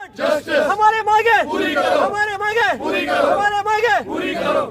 हमारे मांगे पूरी करो, हमारे मांगे पूरी करो, हमारे मांगे पूरी करो,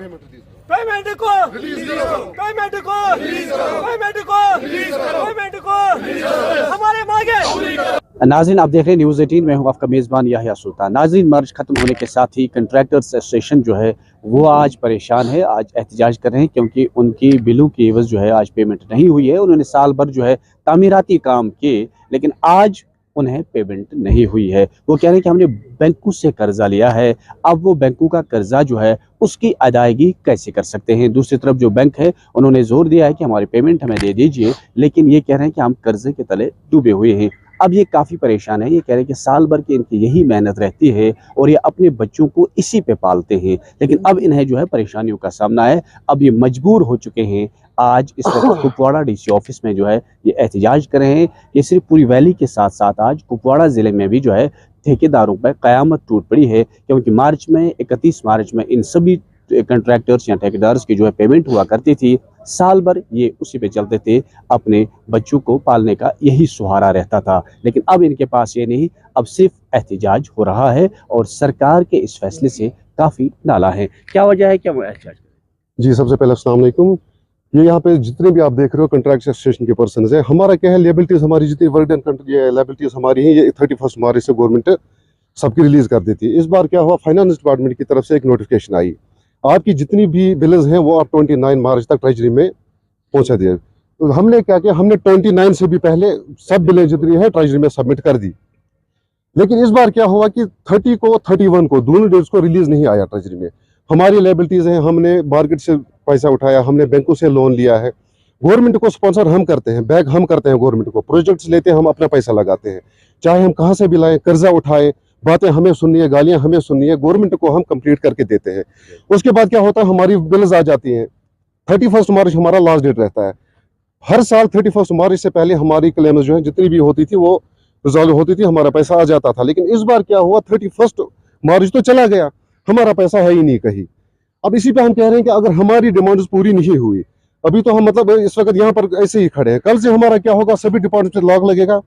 पेमेंट को रिलीज करो, पेमेंट को रिलीज करो, पेमेंट को रिलीज करो, पेमेंट को रिलीज करो, हमारे मांगे पूरी करो। नाज़रीन, आप देख रहे हैं न्यूज़ 18 में हूँ आपका मेज़बान याहिया सुल्तान। नाज़रीन, मार्च ख़त्म होने के साथ ही कंट्रैक्टर्स एसोसिएशन जो है वो आज परेशान है, आज एहतजाज कर रहे हैं क्योंकि उनकी बिलों की एवज़ जो है आज पेमेंट नहीं हुई है। उन्होंने साल भर जो है तामीराती काम किए लेकिन आज उन्हें पेमेंट नहीं हुई है। वो कह रहे हैं कि हमने बैंकों से कर्जा लिया है, अब वो बैंकों का कर्जा जो है उसकी अदायगी कैसे कर सकते हैं। दूसरी तरफ जो बैंक है उन्होंने जोर दिया है कि हमारी पेमेंट हमें दे दीजिए, लेकिन ये कह रहे हैं कि हम कर्जे के तले डूबे हुए हैं। अब ये काफ़ी परेशान है, ये कह रहे हैं कि साल भर की इनकी यही मेहनत रहती है और ये अपने बच्चों को इसी पे पालते हैं, लेकिन अब इन्हें जो है परेशानियों का सामना है। अब ये मजबूर हो चुके हैं। आज इस वक्त कुपवाड़ा डीसी ऑफिस में जो है ये एहतजाज कर रहे हैं। ये सिर्फ पूरी वैली के साथ साथ आज कुपवाड़ा ज़िले में भी जो है ठेकेदारों पर क़यामत टूट पड़ी है, क्योंकि मार्च में 31 मार्च में इन सभी कंट्रैक्टर्स या ठेकेदार्स की जो है पेमेंट हुआ करती थी। साल भर ये उसी पे चलते थे, अपने बच्चों को पालने का यही सहारा रहता था, लेकिन अब इनके पास ये नहीं, अब सिर्फ एहतजाज हो रहा है और सरकार के इस फैसले से काफ़ी नाला है। क्या वजह है, क्या वो एहतजाज? जी, सबसे पहले अस्सलाम वालेकुम। ये यहाँ पे जितने भी आप देख रहे हो कंट्रैक्ट एसोसिएशन के पर्सन है, हमारा क्या है, लेबिलिटीज हमारी जितनी वर्क एंड ये लेबिलिटीज हमारी हैं, ये 31 मार्च से गवर्नमेंट सबकी रिलीज कर देती है। इस बार क्या हुआ, फाइनेंस डिपार्टमेंट की तरफ से एक नोटिफिकेशन आई, आपकी जितनी भी बिल्स हैं वो आप 29 मार्च तक ट्रेजरी में पहुंचा दिए। तो हमने क्या किया, हमने 29 से भी पहले सब बिलें जितनी है ट्रेजरी में सबमिट कर दी। लेकिन इस बार क्या हुआ कि 30 को 31 को दोनों डेट्स को रिलीज नहीं आया ट्रेजरी में। हमारी लायबिलिटीज हैं, हमने मार्केट से पैसा उठाया, हमने बैंकों से लोन लिया है, गवर्नमेंट को स्पॉन्सर हम करते हैं, बैग हम करते हैं गवर्नमेंट को, प्रोजेक्ट्स लेते हैं, हम अपना पैसा लगाते हैं, चाहे हम कहाँ से भी लाएं, कर्जा उठाएं, बातें हमें सुननी है, गालियां हमें सुननी है, गवर्नमेंट को हम कंप्लीट करके देते हैं। उसके बाद क्या होता है, हमारी बिल्स आ जाती हैं। 31 मार्च हमारा लास्ट डेट रहता है। हर साल 31 मार्च से पहले हमारी क्लेम्स जो है जितनी भी होती थी वो रिजॉल्व होती थी, हमारा पैसा आ जाता था। लेकिन इस बार क्या हुआ, 31 मार्च तो चला गया, हमारा पैसा है ही नहीं कहीं। अब इसी पे हम कह रहे हैं कि अगर हमारी डिमांड्स पूरी नहीं हुई, अभी तो हम मतलब इस वक्त यहाँ पर ऐसे ही खड़े हैं, कल से हमारा क्या होगा, सभी डिपार्टमेंट में लॉक लगेगा।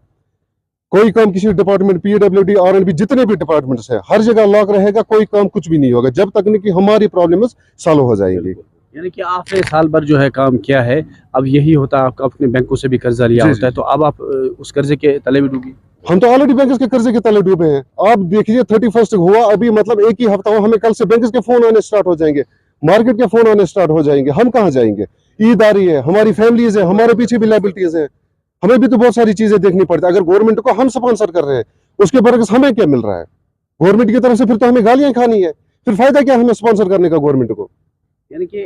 कोई काम किसी डिपार्टमेंट, PWD, RNB जितने भी डिपार्टमेंट्स है हर जगह लॉक रहेगा, कोई काम कुछ भी नहीं होगा जब तक नहीं कि हमारी प्रॉब्लम्स सॉल्व हो जाएंगी। यानी कि आपने साल भर जो है काम किया है, अब यही होता है, आप अपने बैंकों से भी कर्जा लिया होता है, तो अब आप उस कर्जे के तले में डूबी। हम तो ऑलरेडी बैंक के कर्जे के तले डूबे हैं। आप देखिए 31 हुआ, अभी मतलब एक ही हफ्ता हुआ, हमें कल से बैंक के फोन आने स्टार्ट हो जाएंगे, मार्केट के फोन आने स्टार्ट हो जाएंगे। हम कहाँ जाएंगे, ईद आ रही है, हमारी फैमिलीज है, हमारे पीछे भी लायबिलिटीज है, हमें भी तो बहुत सारी चीजें देखनी पड़ती है। अगर गवर्नमेंट को हम स्पॉन्सर कर रहे हैं, उसके बरक्स हमें क्या मिल रहा है गवर्नमेंट की तरफ से, फिर तो हमें गालियां खानी है, फिर फायदा क्या हमें स्पॉन्सर करने का गवर्नमेंट को। यानी कि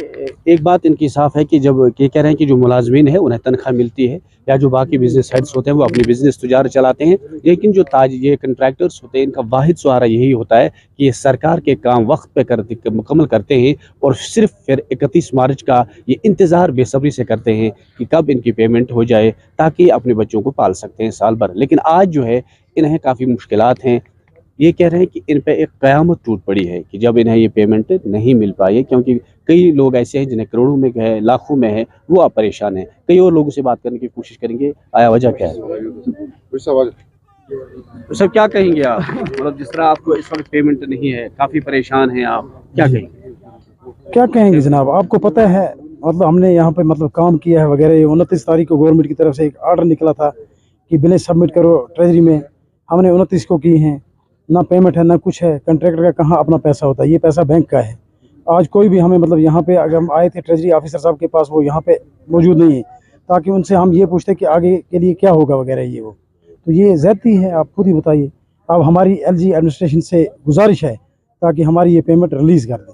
एक बात इनकी साफ है कि जब ये कह रहे हैं कि जो मुलाजमीन है उन्हें तनख्वाह मिलती है, या जो बाकी बिजनेस हेड्स होते हैं वो अपनी बिजनेस तुजार चलाते हैं, लेकिन जो ये कंट्रैक्टर्स होते हैं इनका वाहिद सहारा यही होता है कि ये सरकार के काम वक्त पे मुकम्मल करते हैं और सिर्फ फिर 31 मार्च का ये इंतज़ार बेसब्री से करते हैं कि कब इनकी पेमेंट हो जाए ताकि अपने बच्चों को पाल सकते हैं साल भर। लेकिन आज जो है इन्हें काफ़ी मुश्किलात हैं। ये कह रहे हैं कि इन पे एक क़यामत टूट पड़ी है कि जब इन्हें ये पेमेंट नहीं मिल पाई है, क्योंकि कई लोग ऐसे हैं जिन्हें करोड़ों में है, लाखों में है, वो आप परेशान हैं। कई और लोगों से बात करने की कोशिश करेंगे, आया वजह क्या है। तो सर क्या कहेंगे आप, मतलब जिस तरह आपको इस वक्त पेमेंट नहीं है, काफ़ी परेशान हैं आप, क्या कहेंगे? क्या कहेंगे जनाब, आपको पता है मतलब हमने यहाँ पे मतलब काम किया है वगैरह। 29 तारीख को गवर्नमेंट की तरफ से एक आर्डर निकला था कि बिलें सबमिट करो ट्रेजरी में, हमने 29 को की हैं, ना पेमेंट है ना कुछ है। कंट्रैक्टर का कहाँ अपना पैसा होता है, ये पैसा बैंक का है। आज कोई भी हमें मतलब यहाँ पे अगर हम आए थे ट्रेजरी ऑफिसर साहब के पास, वो यहाँ पे मौजूद नहीं है, ताकि उनसे हम ये पूछते कि आगे के लिए क्या होगा वगैरह ये वो। तो ये ज़्यादती है, आप खुद ही बताइए। अब हमारी LG एडमिनिस्ट्रेशन से गुजारिश है ताकि हमारी ये पेमेंट रिलीज़ कर दें।